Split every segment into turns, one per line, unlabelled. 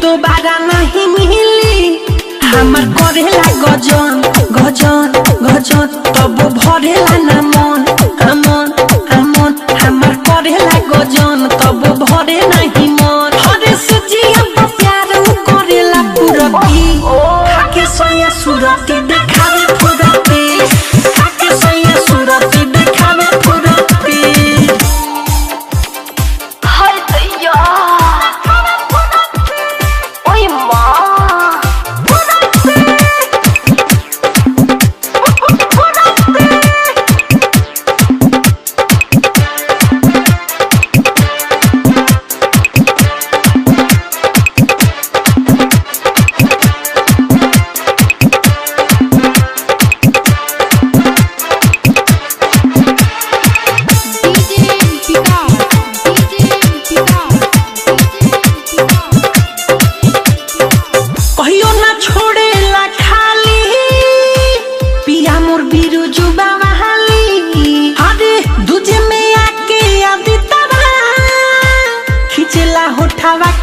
दोबारा नहीं मिली हमर करेला गजन गजन गजन तब भरेला ना मन मन मन हमर करेला गजन तब भरे नहीं मन हरे सजिया प्यार करेला पुरती खाके सोया सुरती देखावे पुरती खाके सोया सुरती देखावे पुरती
हाय दैया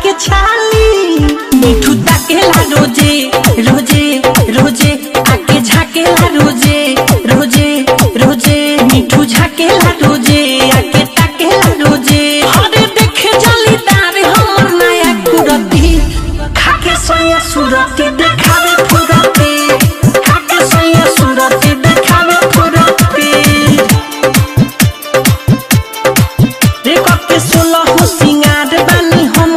के छाली मिठू ताकेला रोजे रोजे रोजे आके झाकेला रोजे रोजे रोजे मिठू झाकेला रोजे आके ताकेला रोजे हरे देखे जलीदार हमर नया कुरती खाके सोया सुरती देखावे पुरती खाके सोया सुरती देखावे पुरती रे कके 16 सिंगार बानी हम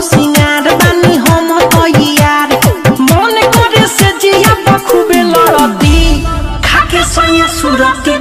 सिंगार बानी हम तैयार मन करे से जिया खूबे लड़ती खाके सोया सुरती